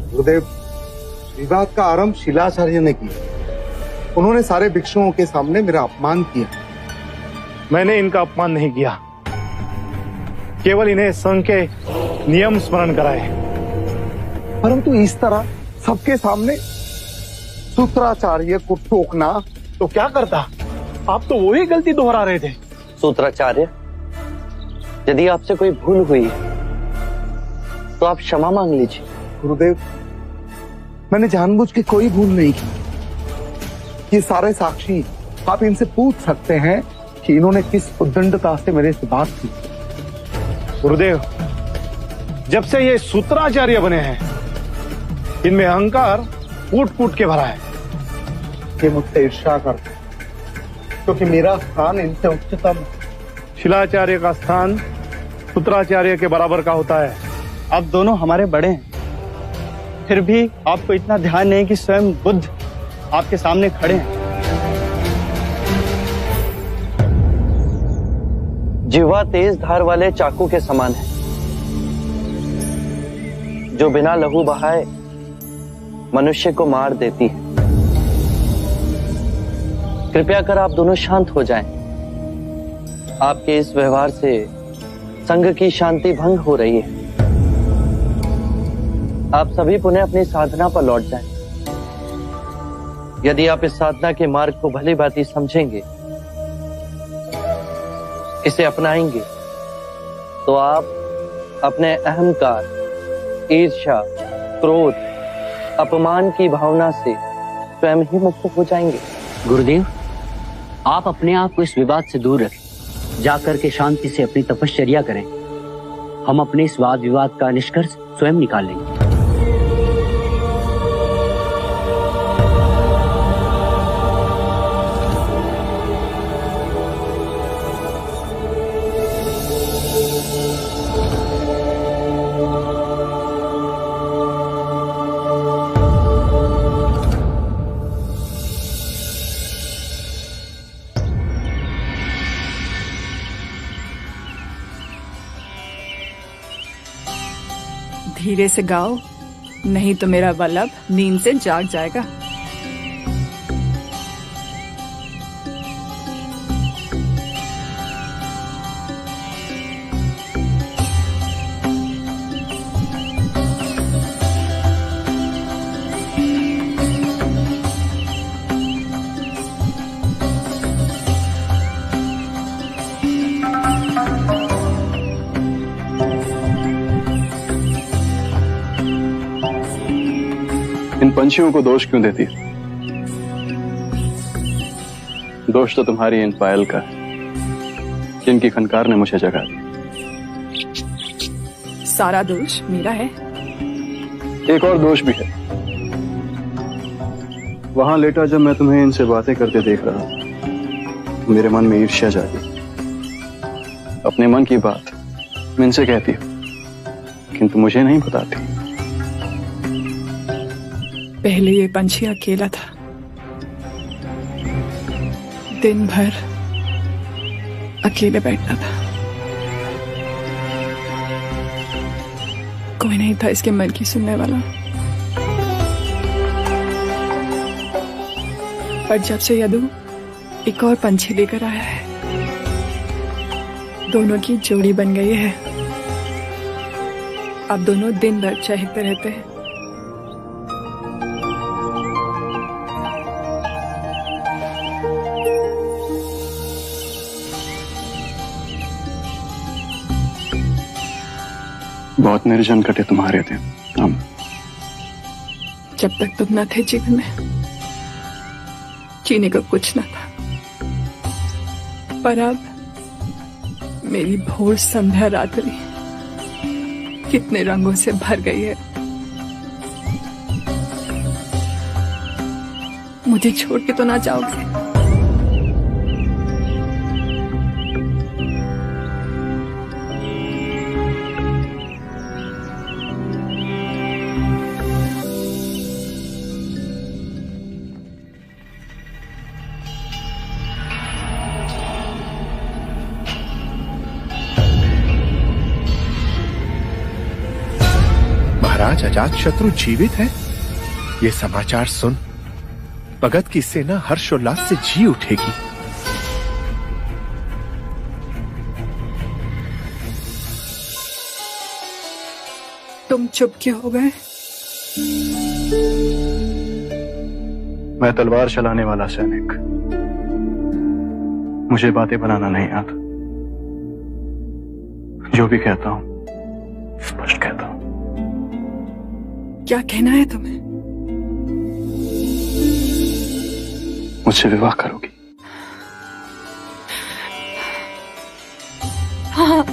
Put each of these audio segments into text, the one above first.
गुरुदेव, विवाद का आरंभ शिलाचार्य ने किया। उन्होंने सारे भिक्षुओं के सामने मेरा अपमान किया। मैंने इनका अपमान नहीं किया, केवल इन्हें संघ के नियम स्मरण कराए। परंतु इस तरह सबके सामने सूत्राचार्य को टोकना। तो क्या करता, आप तो वही गलती दोहरा रहे थे। सूत्राचार्य, यदि आपसे कोई भूल हुई तो आप क्षमा मांग लीजिए। गुरुदेव, मैंने जानबूझ के कोई भूल नहीं की। ये सारे साक्षी, आप इनसे पूछ सकते हैं कि इन्होंने किस उद्दंडता से मेरे से बात की। गुरुदेव, जब से ये सूत्राचार्य बने हैं, इनमें अहंकार कूट कूट के भरा है। ये मुझसे ईर्ष्या करते हैं, क्योंकि मेरा स्थान इनसे उच्चतम। शिलाचार्य का स्थान सूत्राचार्य के बराबर का होता है। आप दोनों हमारे बड़े हैं, फिर भी आपको इतना ध्यान नहीं कि स्वयं बुद्ध आपके सामने खड़े हैं। जिह्वा तेज धार वाले चाकू के समान है, जो बिना लहू बहाए मनुष्य को मार देती है। कृपया कर आप दोनों शांत हो जाएं। आपके इस व्यवहार से संघ की शांति भंग हो रही है। आप सभी पुनः अपनी साधना पर लौट जाएं। यदि आप इस साधना के मार्ग को भली भांति समझेंगे, इसे अपनाएंगे, तो आप अपने अहंकार, ईर्ष्या, क्रोध, अपमान की भावना से स्वयं ही मुक्त हो जाएंगे। गुरुदेव, आप अपने आप को इस विवाद से दूर रखें, जाकर के शांति से अपनी तपश्चर्या करें। हम अपने इस वाद विवाद का निष्कर्ष स्वयं निकाल लेंगे। धीरे से गाओ, नहीं तो मेरा वल्लभ नींद से जाग जाएगा। इन पंछियों को दोष क्यों देती है? दोष तो तुम्हारी इन पायल का है, जिनकी खनकार ने मुझे जगा दी। सारा दोष मेरा है। एक और दोष भी है। वहां लेटा जब मैं तुम्हें इनसे बातें करते देख रहा था, मेरे मन में ईर्ष्या जागी। अपने मन की बात मैं इनसे कहती हूं, किंतु मुझे नहीं बताती। पहले ये पंछी अकेला था, दिन भर अकेले बैठता था। कोई नहीं था इसके मन की सुनने वाला। पर जब से यदु एक और पंछी लेकर आया है, दोनों की जोड़ी बन गई है। अब दोनों दिन भर चहकते रहते हैं। बहुत निर्जन कटे तुम्हारे थे हम। जब तक तुम न थे जीवन में, जीने को कुछ न था। पर अब मेरी भोर संध्या रात्रि कितने रंगों से भर गई है। मुझे छोड़ के तो ना जाओगे? महाराज अजातशत्रु जीवित है, ये समाचार सुन भगत की सेना हर्षोल्लास से जी उठेगी। तुम चुप क्यों हो गए? मैं तलवार चलाने वाला सैनिक, मुझे बातें बनाना नहीं आता। जो भी कहता हूं स्पष्ट कहता हूं। क्या कहना है तुम्हें? मुझसे विवाह करोगी? हाँ,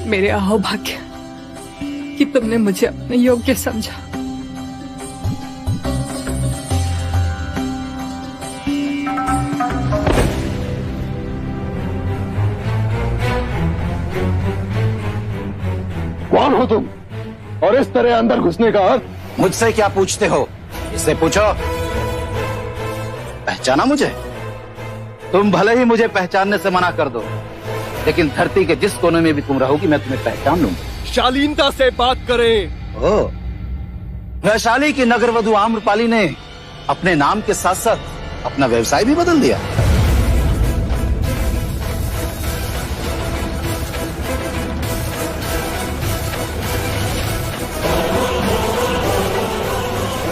मेरे अहोभाग्य कि तुमने मुझे अपने योग्य समझा। कौन हो तुम और इस तरह अंदर घुसने का हक? मुझसे क्या पूछते हो? इससे पूछो। पहचाना मुझे? तुम भले ही मुझे पहचानने से मना कर दो, लेकिन धरती के जिस कोने में भी तुम रहोगी मैं तुम्हें पहचान लूंगा। शालीनता से बात करें। ओ, वैशाली की नगरवधु आम्रपाली ने अपने नाम के साथ साथ अपना व्यवसाय भी बदल दिया।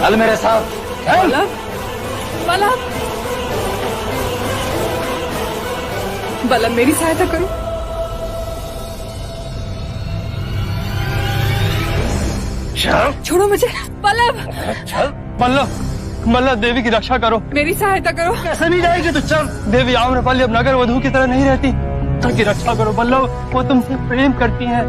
चल मेरे साथ। बल्लभ, बल्लभ, बल्लभ मेरी सहायता करो। छोड़ो मुझे बल्लभ। बल्लभ देवी की रक्षा करो, मेरी सहायता करो। कैसे नहीं जाएगी तू? चल। देवी आम्रपाली अब नगर वधू की तरह नहीं रहती, उनकी रक्षा करो। बल्लभ वो तुमसे प्रेम करती हैं।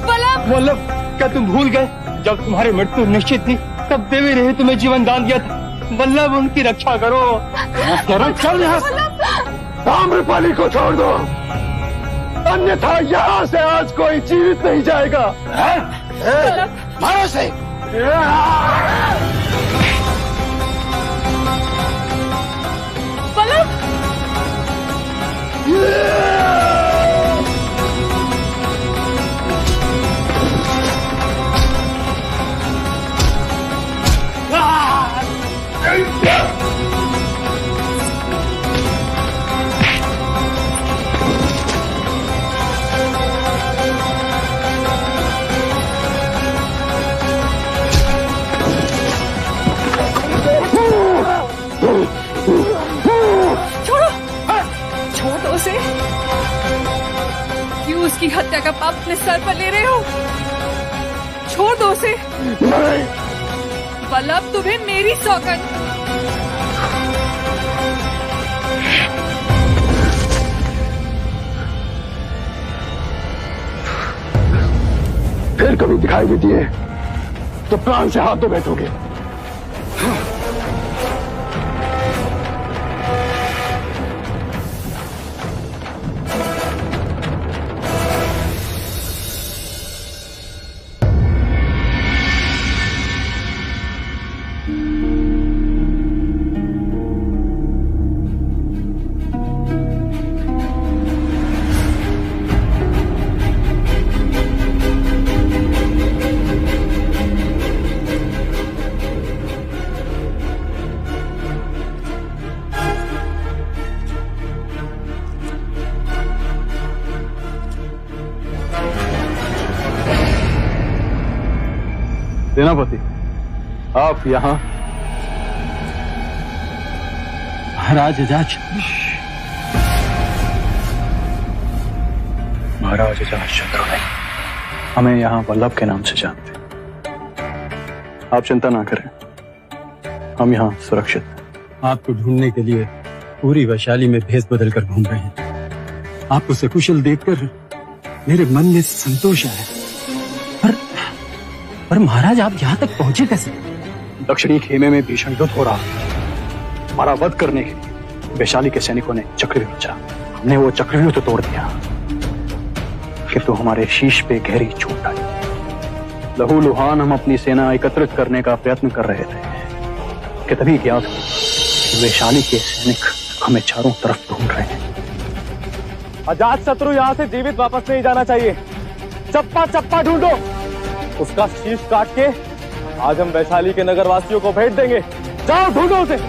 बल्लभ, बल्लभ क्या तुम भूल गए जब तुम्हारी मृत्यु निश्चित थी तब देवी ने तुम्हें जीवन दान दिया था? बल्लभ उनकी रक्षा करो। चल यहाँ से। आम्रपाली को छोड़ दो, अन्यथा यहाँ से आज कोई जीवित नहीं जाएगा। मारो से। बल्लभ, छोड़ दो उसे। क्यों उसकी हत्या का पाप अपने सर पर ले रहे हो? छोड़ दो उसे। बल्लभ तुम्हें मेरी सौगंध। फिर कभी दिखाई भी दिए तो प्राण से हाथ धो बैठोगे। सेनापति, आप यहाँ? महाराज अजातशत्रु। महाराज अजातशत्रु नहीं, हमें यहाँ वल्लभ के नाम से जानते हैं। आप चिंता ना करें, हम यहाँ सुरक्षित हैं। आपको ढूंढने के लिए पूरी वैशाली में भेष बदल कर घूम रहे हैं। आपको सकुशल देखकर मेरे मन में संतोष आया। पर महाराज आप यहाँ तक पहुंचे कैसे? दक्षिणी खेमे में भीषण युद्ध हो रहा। हमारा वध करने के लिए वैशाली के सैनिकों ने चक्रव्यूह रचा। हमने वो चक्रव्यूह तो तोड़ दिया, किंतु हमारे शीश पे गहरी चोट आई। लहू लुहान हम अपनी सेना एकत्रित करने का प्रयत्न कर रहे थे कि तभी ज्ञात हुआ कि वैशाली के सैनिक हमें चारों तरफ ढूंढ रहे हैं। अजातशत्रु यहाँ से जीवित वापस नहीं जाना चाहिए। चप्पा चप्पा ढूंढो, उसका शीश काट के आज हम वैशाली के नगरवासियों को भेंट देंगे। जाओ ढूंढो उसे।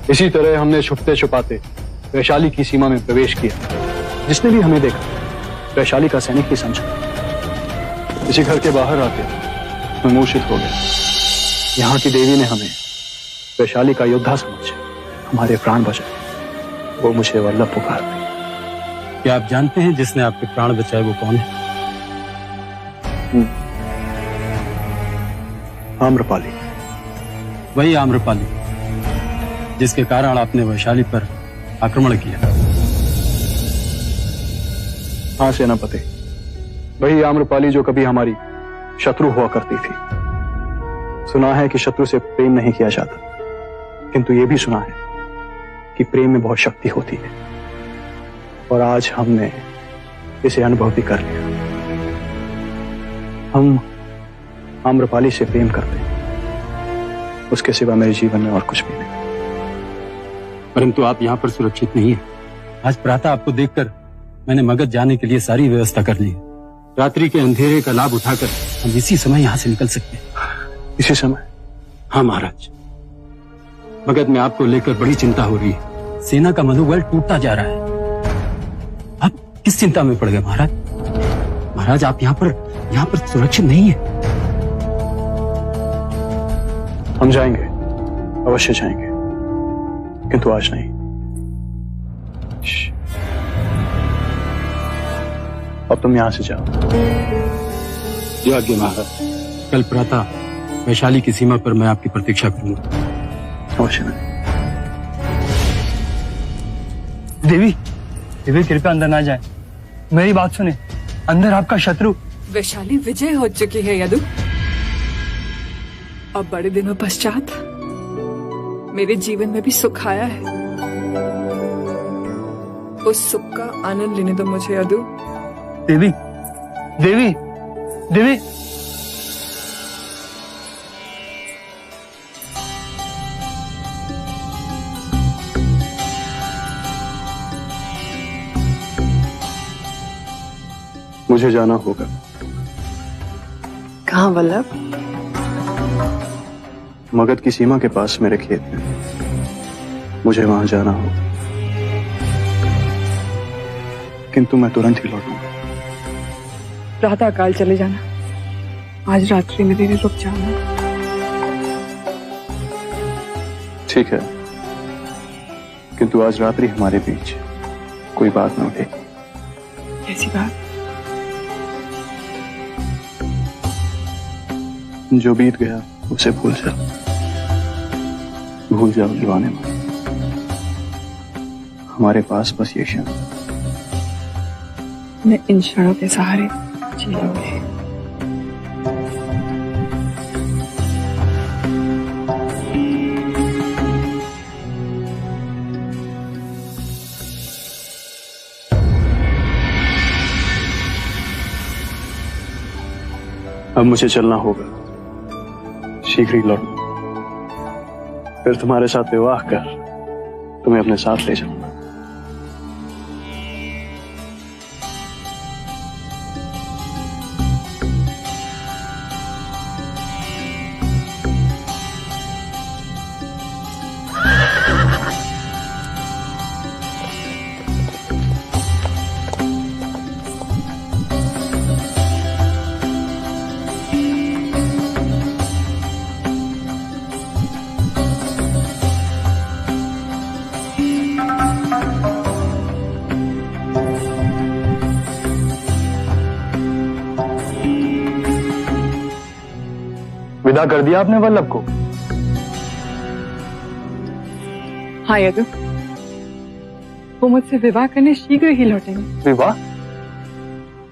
इसी तरह हमने छुपते छुपाते वैशाली की सीमा में प्रवेश किया। जिसने भी हमें देखा वैशाली का सैनिक ही समझा। इसी घर के बाहर आके मैं मूर्छित हो गया। यहाँ की देवी ने हमें वैशाली का योद्धा समझ हमारे प्राण बचाए। वो मुझे वल्लभ पुकारते। क्या आप जानते हैं जिसने आपके प्राण बचाए वो कौन है? आम्रपाली। वही आम्रपाली जिसके कारण आपने वैशाली पर आक्रमण किया। हाँ सेनापति, वही आम्रपाली जो कभी हमारी शत्रु हुआ करती थी। सुना है कि शत्रु से प्रेम नहीं किया जाता, किंतु यह भी सुना है कि प्रेम में बहुत शक्ति होती है। और आज हमने इसे अनुभव भी कर लिया। हम आम्रपाली से प्रेम करते हैं, उसके सिवा मेरे जीवन में और कुछ भी नहीं। परंतु आप यहाँ पर सुरक्षित नहीं है। आज प्रातः आपको देखकर मैंने मगध जाने के लिए सारी व्यवस्था कर ली है। रात्रि के अंधेरे का लाभ उठाकर हम इसी समय यहाँ से निकल सकते हैं। इसी समय? हाँ महाराज, मगध में आपको लेकर बड़ी चिंता हो रही है। सेना का मनोबल टूटता जा रहा है। आप किस चिंता में पड़ गए महाराज? महाराज आप यहाँ पर सुरक्षित नहीं है। हम जाएंगे, अवश्य जाएंगे, किंतु आज नहीं। अब तुम यहां से जाओ। आज्ञा महाराज। कल प्रातः वैशाली की सीमा पर मैं आपकी प्रतीक्षा करूंगा। अवश्य नहीं। देवी, देवी कृपया अंदर ना जाए। मेरी बात सुने, अंदर आपका शत्रु। वैशाली विजय हो चुकी है यदु। अब बड़े दिनों पश्चात मेरे जीवन में भी सुख आया है। उस सुख का आनंद लेने दो मुझे यदु। देवी, देवी, देवी। मुझे जाना होगा। कहाँ वल्लभ? मगध की सीमा के पास मेरे खेत में। मुझे वहां जाना होगा, किंतु मैं तुरंत ही लौटूंगा। प्रातः काल चले जाना। आज रात्रि में देरी रुक जाना। ठीक है, किंतु आज रात्रि हमारे बीच कोई बात न उठे। कैसी बात? जो बीत गया उसे भूल जाओ। भूल जाओ दीवाने में। हमारे पास बस ये क्षण। मैं इन क्षणों के सहारे जी लूंगी। अब मुझे चलना होगा। शीघ्र ही लौटूं। फिर तुम्हारे साथ विवाह कर तुम्हें अपने साथ ले जाऊंगा। विदा कर दिया आपने वल्लभ को? हाँ यदु, वो मुझसे विवाह करने शीघ्र ही लौटेंगे। विवाह?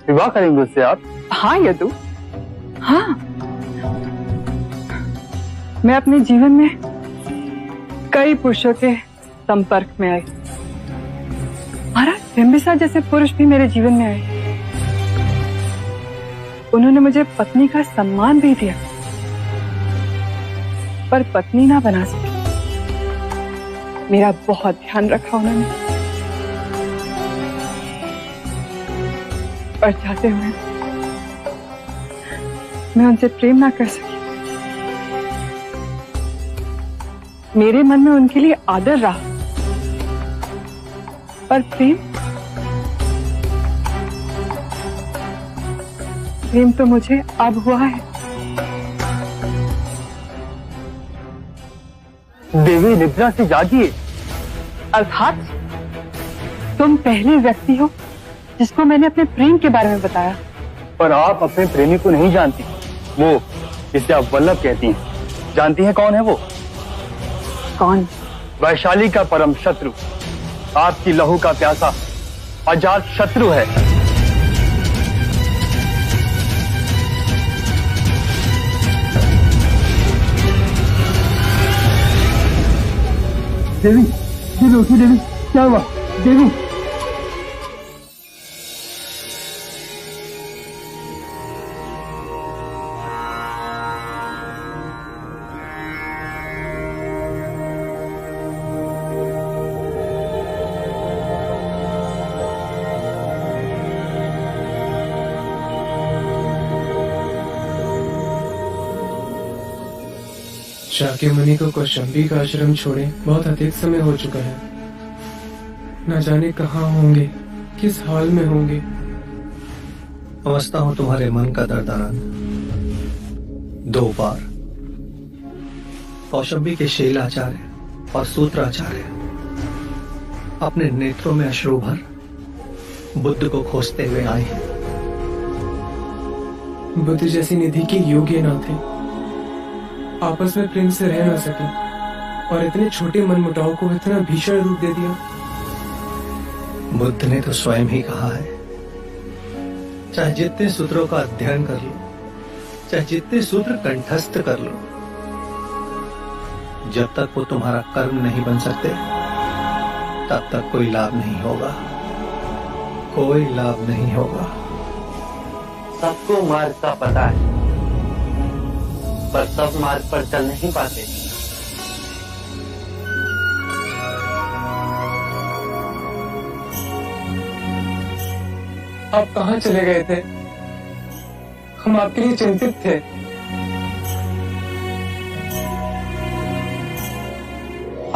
विवाह करेंगे उससे आप? हाँ यदु, हाँ। मैं अपने जीवन में कई पुरुषों के संपर्क में आई। महाराज बिंबिसार जैसे पुरुष भी मेरे जीवन में आए। उन्होंने मुझे पत्नी का सम्मान भी दिया, पर पत्नी ना बना सके। मेरा बहुत ध्यान रखा उन्होंने, पर चाहते हुए मैं उनसे प्रेम ना कर सकी। मेरे मन में उनके लिए आदर रहा, पर प्रेम तो मुझे अब हुआ है। देवी निद्रा से जागिए। अर्थात तुम पहले व्यक्ति हो जिसको मैंने अपने प्रेम के बारे में बताया। पर आप अपने प्रेमी को नहीं जानती। वो जिसे आप वल्लभ कहती हैं, जानती हैं कौन है वो? कौन? वैशाली का परम शत्रु, आपकी लहू का प्यासा अजात शत्रु है। देवी, देवी उठी देवी, क्या हुआ देवी? शाक्यमुनि को कौशंबी का आश्रम छोड़े बहुत अधिक समय हो चुका है। न जाने कहाँ होंगे, किस हाल में होंगे। समझता हूं तुम्हारे मन का दर्द आनंद। 2 बार कौशंबी के शैलाचार्य और सूत्राचार्य अपने नेत्रों में अश्रु भर बुद्ध को खोजते हुए आए हैं। बुद्ध जैसी निधि के योग्य न थे, आपस में प्रेम से रह न सके और इतने छोटे मनमुटाव को इतना भीषण रूप दे दिया। बुद्ध ने तो स्वयं ही कहा है, चाहे जितने सूत्रों का अध्ययन कर लो, चाहे जितने सूत्र कंठस्थ कर लो, जब तक वो तुम्हारा कर्म नहीं बन सकते तब तक कोई लाभ नहीं होगा, कोई लाभ नहीं होगा। सबको मार्ग का पता है, पर सब मार्ग पर चल नहीं पाते। आप कहाँ चले गए थे? हम आपके लिए चिंतित थे।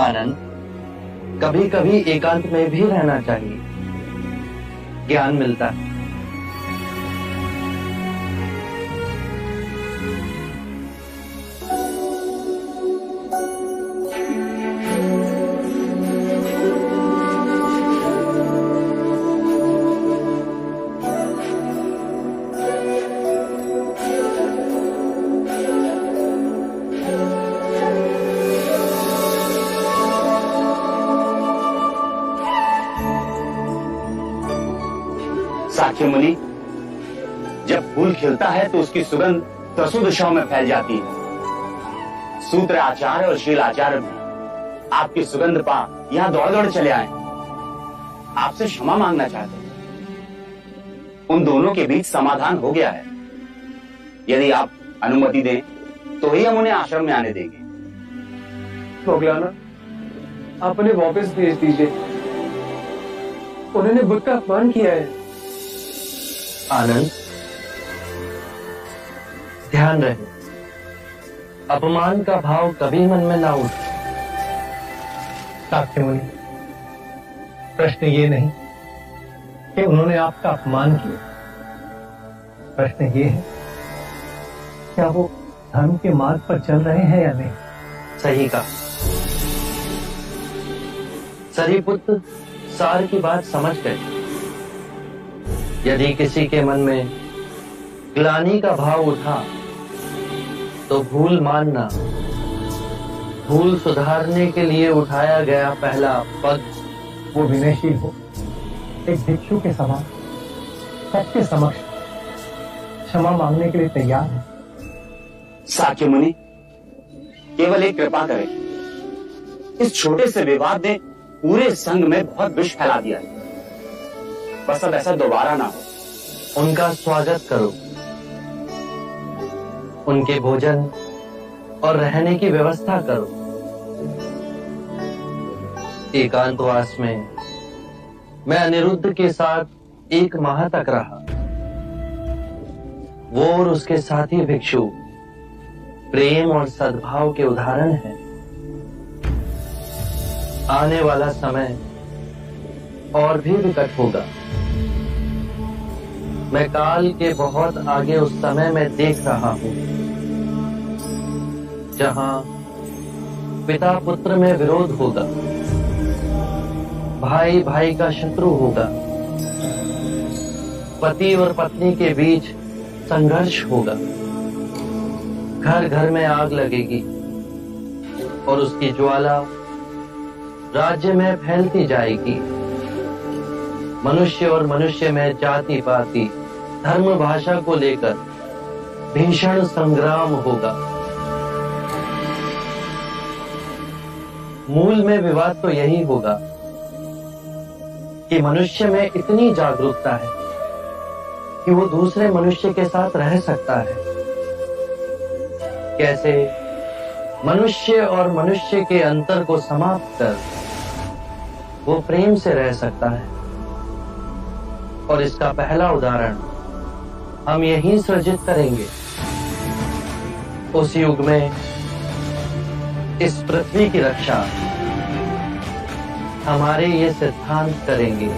आनंद, कभी कभी एकांत में भी रहना चाहिए, ज्ञान मिलता है। साक्यमुनि, जब फूल खिलता है तो उसकी सुगंध दसों दिशाओं में फैल जाती है। सूत्र आचार्य और शील आचार्य भी आपकी सुगंध पा यहाँ दौड़ दौड़ चले आए, आपसे क्षमा मांगना चाहते हैं। उन दोनों के बीच समाधान हो गया है। यदि आप अनुमति दें तो ही हम उन्हें आश्रम में आने देंगे। मोगलाना, आप उन्हें वापस भेज दीजिए। उन्होंने बुद्ध का अपमान किया है। आनंद, ध्यान रहे, अपमान का भाव कभी मन में ना उठे। साक्यमुनि, प्रश्न ये नहीं कि उन्होंने आपका अपमान किया, प्रश्न ये है क्या वो धर्म के मार्ग पर चल रहे हैं या नहीं। सही कहा। सरीपुत्र सार की बात समझ गए। यदि किसी के मन में ग्लानि का भाव उठा तो भूल मानना, भूल सुधारने के लिए उठाया गया पहला पद। वो विनयशील हो, एक भिक्षु के समान सबके समक्ष क्षमा मांगने के लिए तैयार है। साक्य मुनि, केवल एक कृपा करें, इस छोटे से विवाद ने पूरे संघ में बहुत विष फैला दिया है। बस अब ऐसा दोबारा ना हो। उनका स्वागत करो, उनके भोजन और रहने की व्यवस्था करो। एकांतवास में मैं अनिरुद्ध के साथ 1 माह तक रहा। वो और उसके साथी भिक्षु प्रेम और सद्भाव के उदाहरण हैं। आने वाला समय और भी विकट होगा। मैं काल के बहुत आगे उस समय में देख रहा हूं जहां पिता पुत्र में विरोध होगा, भाई भाई का शत्रु होगा, पति और पत्नी के बीच संघर्ष होगा, घर घर में आग लगेगी और उसकी ज्वाला राज्य में फैलती जाएगी। मनुष्य और मनुष्य में जाति पाति धर्म भाषा को लेकर भीषण संग्राम होगा। मूल में विवाद तो यही होगा कि मनुष्य में इतनी जागरूकता है कि वो दूसरे मनुष्य के साथ रह सकता है। कैसे मनुष्य और मनुष्य के अंतर को समाप्त कर वो प्रेम से रह सकता है। और इसका पहला उदाहरण हम यहीं सृजित करेंगे। उस युग में इस पृथ्वी की रक्षा हमारे ये सिद्धांत करेंगे।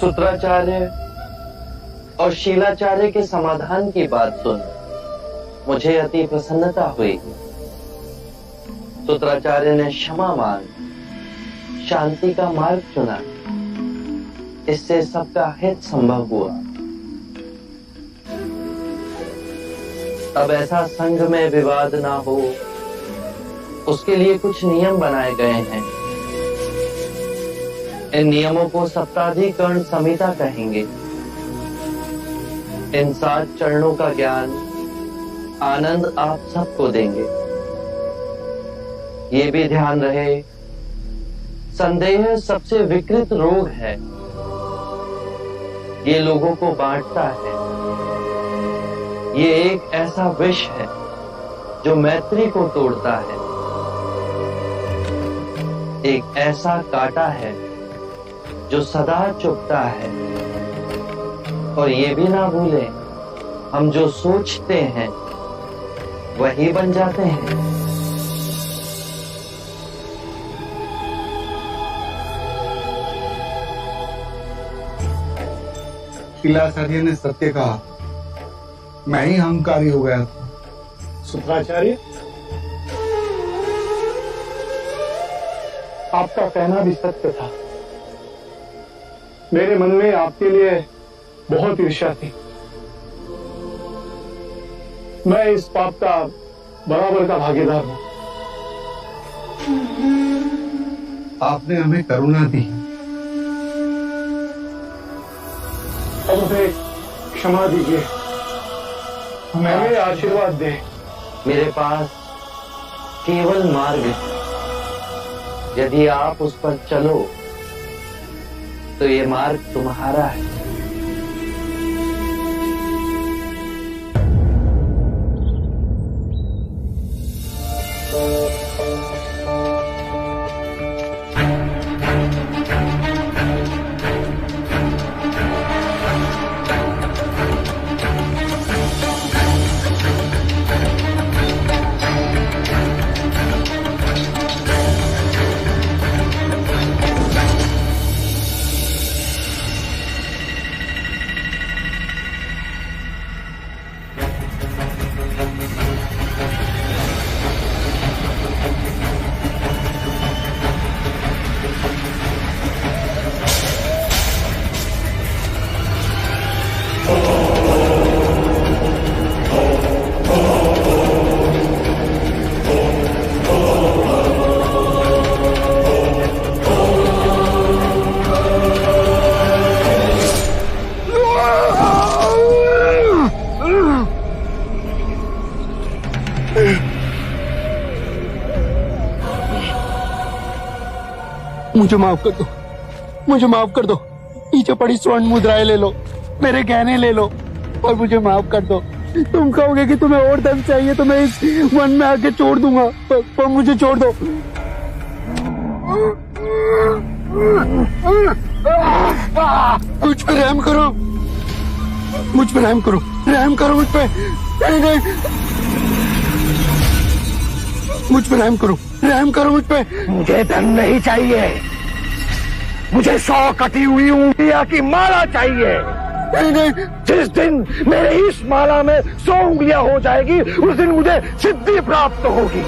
सूत्राचार्य और शीलाचार्य के समाधान की बात सुन मुझे अति प्रसन्नता हुई। सूत्राचार्य ने क्षमा मांग शांति का मार्ग चुना। इससे सबका हित संभव हुआ। अब ऐसा संघ में विवाद ना हो, उसके लिए कुछ नियम बनाए गए हैं। इन नियमों को सप्ताधिकरण संहिता कहेंगे। इन 7 चरणों का ज्ञान आनंद आप सबको देंगे। ये भी ध्यान रहे, संदेह सबसे विकृत रोग है। ये लोगों को बांटता है। ये एक ऐसा विष है जो मैत्री को तोड़ता है। एक ऐसा कांटा है जो सदा चुभता है। और ये भी ना भूलें, हम जो सोचते हैं वही बन जाते हैं। शीलाचार्य ने सत्य कहा, मैं ही अहंकारी हो गया था। सूत्राचार्य, आपका कहना भी सत्य था। मेरे मन में आपके लिए बहुत ईर्ष्या थी। मैं इस पाप का बराबर का भागीदार हूं। आपने हमें करुणा दी। अब मुझे क्षमा दीजिए, हमें आशीर्वाद दे। मेरे पास केवल मार्ग है। यदि आप उस पर चलो तो ये मार्ग तुम्हारा है। मुझे माफ कर दो, मुझे माफ कर दो। पीछे पड़ी स्वर्ण मुद्राएं ले लो, मेरे गहने ले लो और मुझे माफ कर दो। तुम कहोगे कि तुम्हें और धन चाहिए तो मैं इस वन में आके छोड़ दूंगा, पर मुझे छोड़ दो। मुझ पे रहम करो, मुझ पे रहम करो, रहम करो मुझ पे। नहीं, मुझ पे रहम करो, रहम करो मुझ पे। मुझे धन नहीं चाहिए, मुझे 100 कटी हुई उंगलियां की माला चाहिए। जिस दिन मेरे इस माला में 100 उंगलियां हो जाएगी उस दिन मुझे सिद्धि प्राप्त होगी,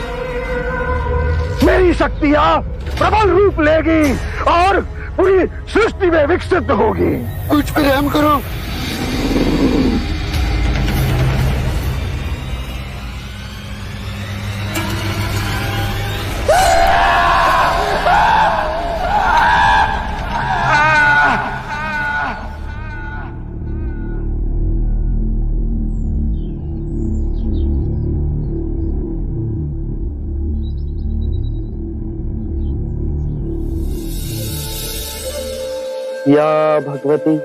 मेरी शक्तियां प्रबल रूप लेगी और पूरी सृष्टि में विकसित होगी। मुझ पे रहम करो। या भगवती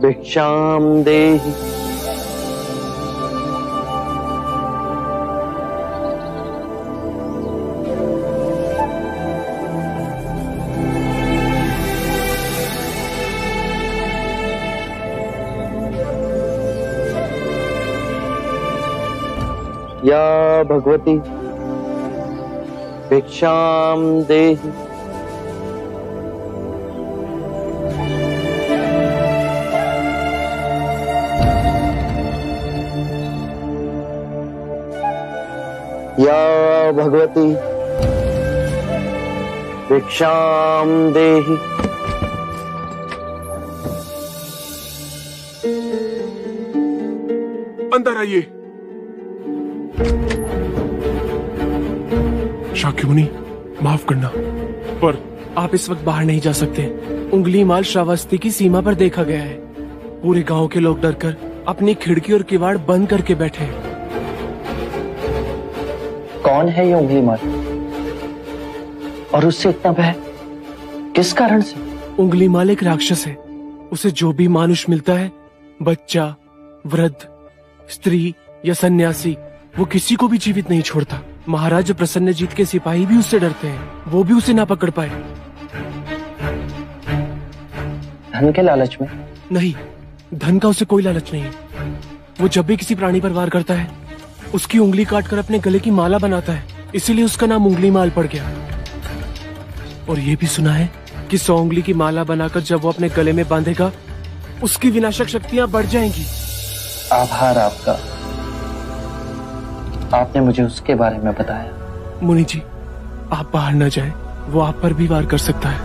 भिक्षाम देहि। या भगवती भिक्षाम देहि। या भगवती भिक्षाम देहि। अंदर आइए। शाक्यमुनि, माफ करना, पर आप इस वक्त बाहर नहीं जा सकते। उंगली माल श्रावस्ती की सीमा पर देखा गया है। पूरे गांव के लोग डरकर अपनी खिड़की और किवाड़ बंद करके बैठे हैं। कौन है ये उंगली माल और उससे इतना भय किस कारण से? उंगली माल एक राक्षस है। उसे जो भी मानुष मिलता है, बच्चा, वृद्ध, स्त्री या सन्यासी, वो किसी को भी जीवित नहीं छोड़ता। महाराज प्रसन्नजीत के सिपाही भी उससे डरते हैं, वो भी उसे ना पकड़ पाए। धन के लालच में? नहीं, धन का उसे कोई लालच नहीं है। वो जब भी किसी प्राणी पर वार करता है उसकी उंगली काटकर अपने गले की माला बनाता है, इसीलिए उसका नाम उंगली माल पड़ गया। और ये भी सुना है कि 100 उंगली की माला बनाकर जब वो अपने गले में बांधेगा उसकी विनाशक शक्तियां बढ़ जाएंगी। आभार आपका, आपने मुझे उसके बारे में बताया। मुनि जी, आप बाहर न जाएं, वो आप पर भी वार कर सकता है।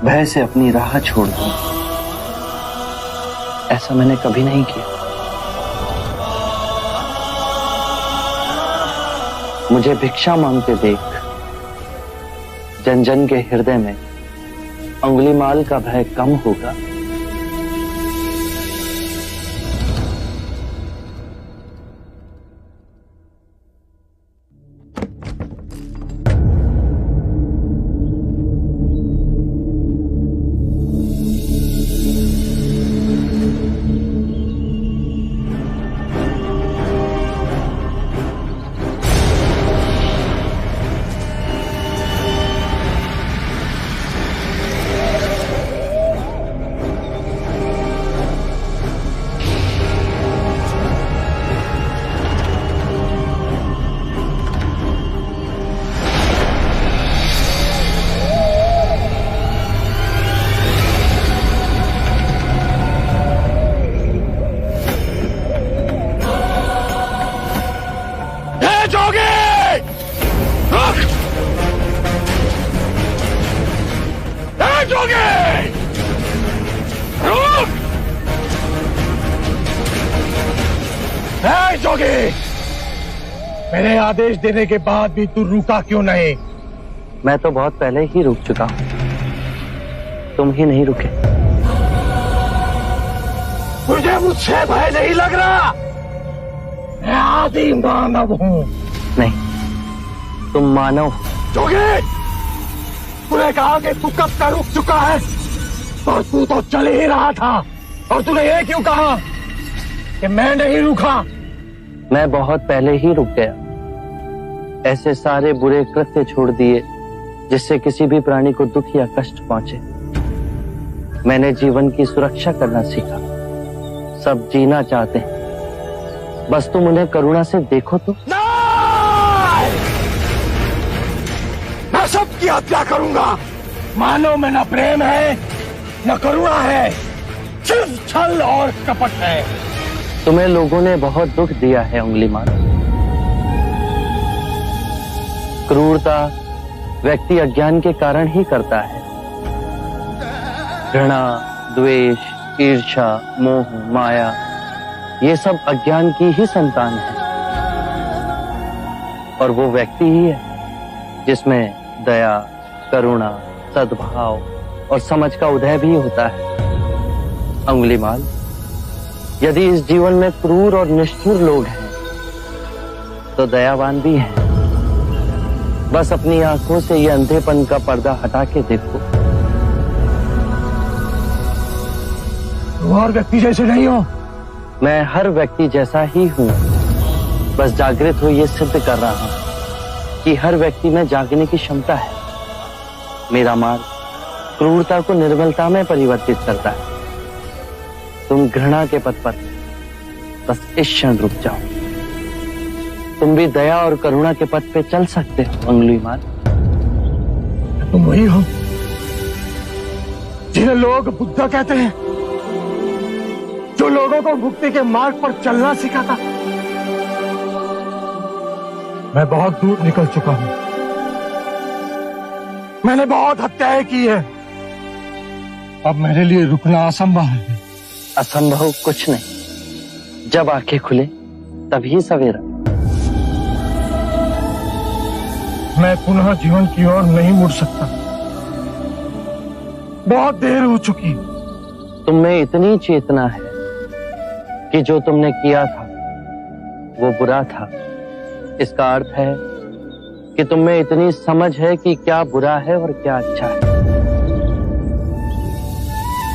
भय से अपनी राह छोड़ दूं, ऐसा मैंने कभी नहीं किया। मुझे भिक्षा मांगते देख जन जन के हृदय में अंगुलीमाल का भय कम होगा। मेरे आदेश देने के बाद भी तू रुका क्यों नहीं? मैं तो बहुत पहले ही रुक चुका हूं, तुम ही नहीं रुके। मुझे मुझसे भय नहीं लग रहा, मैं आदि मानव हूं। नहीं, तुम मानव हो। जोगी, तूने कहा कि तू कब का रुक चुका है, और तू तो चल ही रहा था, और तूने ये क्यों कहा कि मैं नहीं रुका? मैं बहुत पहले ही रुक गया। ऐसे सारे बुरे कृत्य छोड़ दिए जिससे किसी भी प्राणी को दुख या कष्ट पहुंचे। मैंने जीवन की सुरक्षा करना सीखा। सब जीना चाहते हैं, बस तुम उन्हें करुणा से देखो तो। मैं सबकी हत्या करूंगा। मानव में न प्रेम है न करुणा है, सिर्फ छल और कपट है। तुम्हें लोगों ने बहुत दुख दिया है उंगलीमान। क्रूरता व्यक्ति अज्ञान के कारण ही करता है। घृणा, द्वेष, ईर्ष्या, मोह, माया, ये सब अज्ञान की ही संतान है। और वो व्यक्ति ही है जिसमें दया, करुणा, सद्भाव और समझ का उदय भी होता है। अंगुलीमाल, यदि इस जीवन में क्रूर और निष्ठुर लोग हैं तो दयावान भी हैं। बस अपनी आंखों से ये अंधेपन का पर्दा हटा के देखो। और व्यक्ति जैसे नहीं हो। मैं हर व्यक्ति जैसा ही हूं, बस जागृत हो ये सिद्ध कर रहा हूं कि हर व्यक्ति में जागने की क्षमता है। मेरा मार्ग क्रूरता को निर्मलता में परिवर्तित करता है। तुम घृणा के पथ पर बस इस क्षण रुक जाओ। तुम भी दया और करुणा के पथ पे चल सकते हो अंगुलीमाल। तुम वही हो जिन्हें लोग बुद्धा कहते हैं, जो लोगों को मुक्ति के मार्ग पर चलना सिखाता। मैं बहुत दूर निकल चुका हूं। मैंने बहुत हत्याएं की है। अब मेरे लिए रुकना असंभव है। असंभव कुछ नहीं। जब आंखें खुले तभी सवेरा। मैं पुनः जीवन की ओर नहीं मुड़ सकता। बहुत देर हो चुकी। तुम में इतनी चेतना है कि जो तुमने किया था वो बुरा था। इसका अर्थ है कि तुम में इतनी समझ है कि क्या बुरा है और क्या अच्छा है।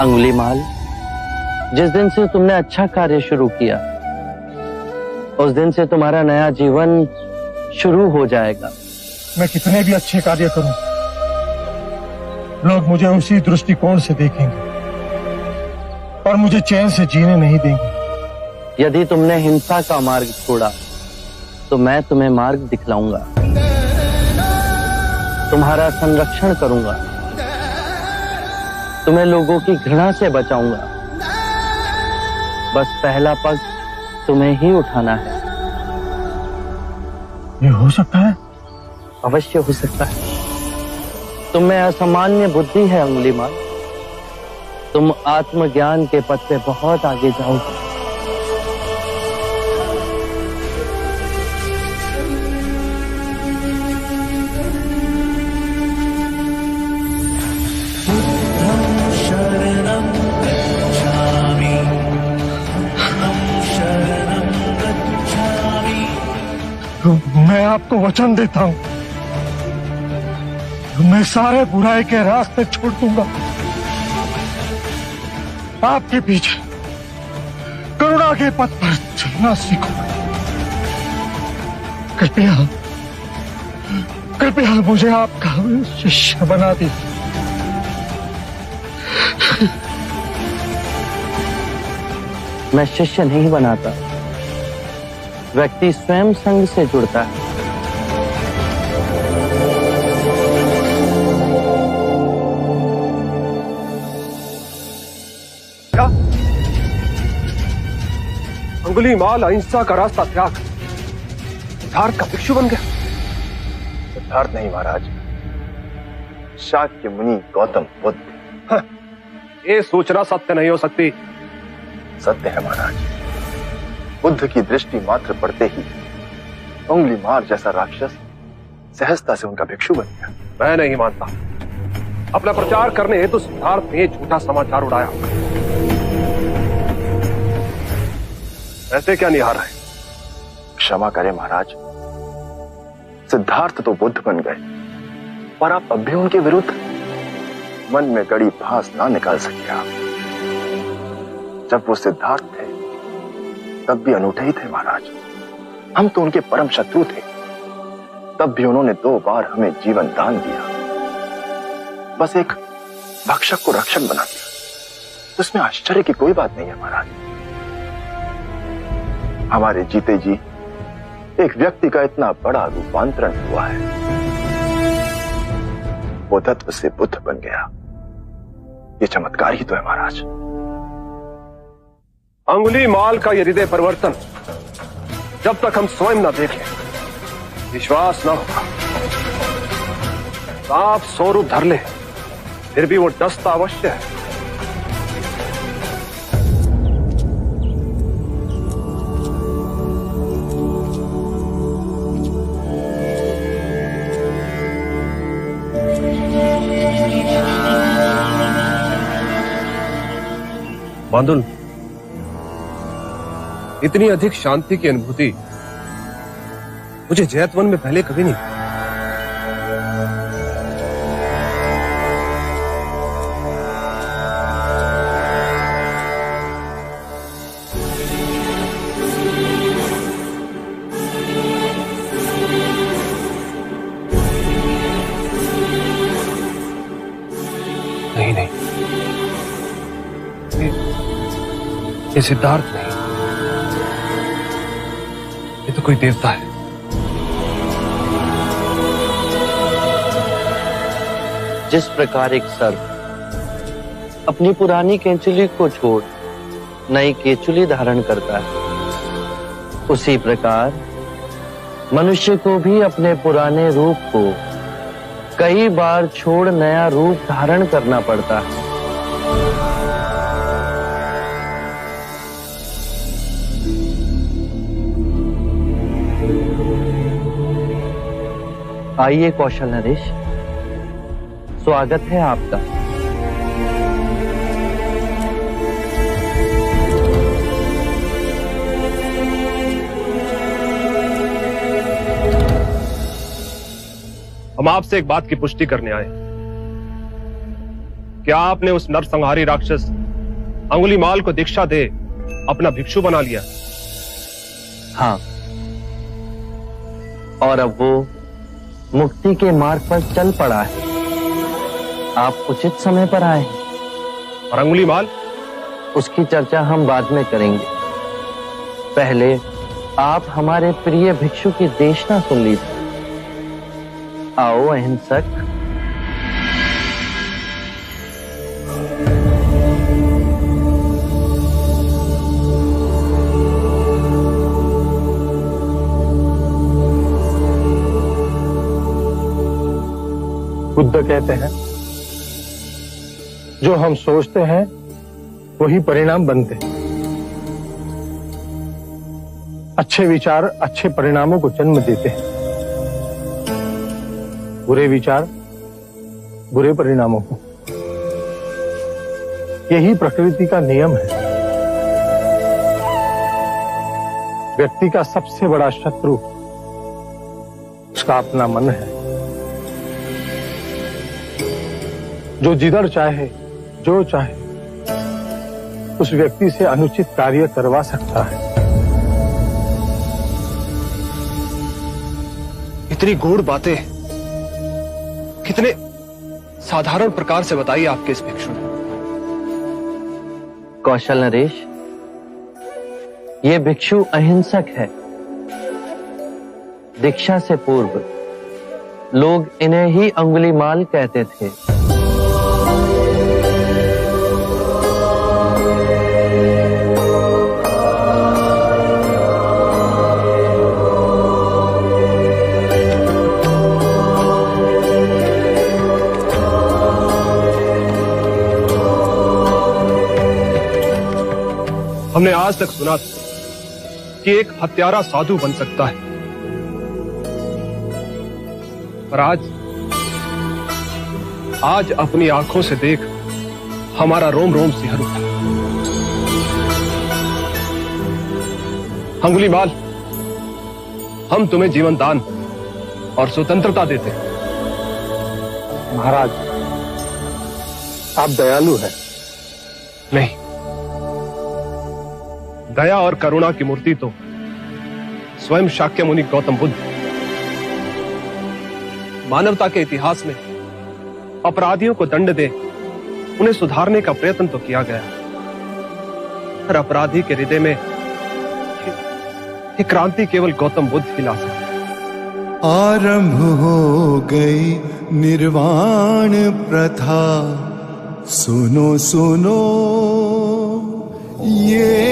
अंगुलीमाल, जिस दिन से तुमने अच्छा कार्य शुरू किया उस दिन से तुम्हारा नया जीवन शुरू हो जाएगा। मैं कितने भी अच्छे कार्य करूं, लोग मुझे उसी दृष्टिकोण से देखेंगे और मुझे चैन से जीने नहीं देंगे। यदि तुमने हिंसा का मार्ग छोड़ा तो मैं तुम्हें मार्ग दिखलाऊंगा। तुम्हारा संरक्षण करूंगा। तुम्हें लोगों की घृणा से बचाऊंगा। बस पहला पग तुम्हें ही उठाना है। ये हो सकता है? अवश्य हो सकता है। तुम में असामान्य बुद्धि है अंगुलीमाल। तुम आत्मज्ञान के पथ पे बहुत आगे जाओगे। मैं आपको वचन देता हूं, मैं सारे बुराई के रास्ते छोड़ दूंगा। आपके पीछे करुणा के पथ पर चलना सीखूंगा। कृपया कृपया मुझे आपका शिष्य बना दीजिए। मैं शिष्य नहीं बनाता। व्यक्ति स्वयं संग से जुड़ता है। क्या अंगुलीमाल अहिंसा का रास्ता त्याग सिद्धार्थ का भिक्षु बन गया? सिद्धार्थ नहीं महाराज, शाक्य मुनि गौतम बुद्ध। ये सूचना सत्य नहीं हो सकती। सत्य है महाराज। बुद्ध की दृष्टि मात्र पड़ते ही उंगलीमाल जैसा राक्षस सहजता से उनका भिक्षु बन गया। मैं नहीं मानता। अपना प्रचार करने हेतु सिद्धार्थ ने झूठा समाचार उड़ाया। ऐसे क्या निहार है? क्षमा करें महाराज, सिद्धार्थ तो बुद्ध बन गए, पर आप अब भी उनके विरुद्ध मन में गड़ी भास ना निकाल सके। आप जब वो सिद्धार्थ थे तब भी अनूठे ही थे महाराज। हम तो उनके परम शत्रु थे, तब भी उन्होंने 2 बार हमें जीवन दान दिया। बस एक भक्षक को रक्षक बना दिया, उसमें आश्चर्य की कोई बात नहीं है महाराज। हमारे जीते जी एक व्यक्ति का इतना बड़ा रूपांतरण हुआ है, वो तत्व से बुद्ध बन गया। ये चमत्कार ही तो है महाराज। अंगुलीमाल का ये हृदय परिवर्तन जब तक हम स्वयं न देखें विश्वास न होगा। आप 100 रूप धर ले, फिर भी वो डसता अवश्य है। बांदुल, इतनी अधिक शांति की अनुभूति मुझे जैतवन में पहले कभी नहीं। नहीं नहीं, ये सिद्धार्थ नहीं, ये तो कोई देवता है। जिस प्रकार एक सर्प अपनी पुरानी केंचुली को छोड़ नई केंचुली धारण करता है, उसी प्रकार मनुष्य को भी अपने पुराने रूप को कई बार छोड़ नया रूप धारण करना पड़ता है। आइए कौशल नरेश, स्वागत है आपका। हम आपसे एक बात की पुष्टि करने आए। क्या आपने उस नरसंहारी राक्षस अंगुलीमाल को दीक्षा दे अपना भिक्षु बना लिया? हाँ, और अब वो मुक्ति के मार्ग पर चल पड़ा है। आप उचित समय पर आए हैं। और अंगुलीमाल? उसकी चर्चा हम बाद में करेंगे। पहले आप हमारे प्रिय भिक्षु की देशना सुन लीजिए। आओ अहिंसक। बुद्ध कहते हैं, जो हम सोचते हैं वही परिणाम बनते हैं। अच्छे विचार अच्छे परिणामों को जन्म देते हैं, बुरे विचार बुरे परिणामों को। यही प्रकृति का नियम है। व्यक्ति का सबसे बड़ा शत्रु उसका अपना मन है, जो जिधर चाहे जो चाहे उस व्यक्ति से अनुचित कार्य करवा सकता है। इतनी गूढ़ बातें कितने साधारण प्रकार से बताई आपके इस भिक्षु ने। कौशल नरेश, ये भिक्षु अहिंसक है। दीक्षा से पूर्व लोग इन्हें ही अंगुलीमाल कहते थे। हमने आज तक सुना था कि एक हत्यारा साधु बन सकता है, पर आज अपनी आंखों से देख हमारा रोम रोम सिहर उठा। अंगुलीमाल, हम तुम्हें जीवन दान और स्वतंत्रता देते। महाराज, आप दयालु हैं। नहीं, दया और करुणा की मूर्ति तो स्वयं शाक्य मुनि गौतम बुद्ध। मानवता के इतिहास में अपराधियों को दंड दे उन्हें सुधारने का प्रयत्न तो किया गया, पर अपराधी के हृदय में ये क्रांति केवल गौतम बुद्ध ही ला सकते। आरंभ हो गई निर्वाण प्रथा, सुनो सुनो ये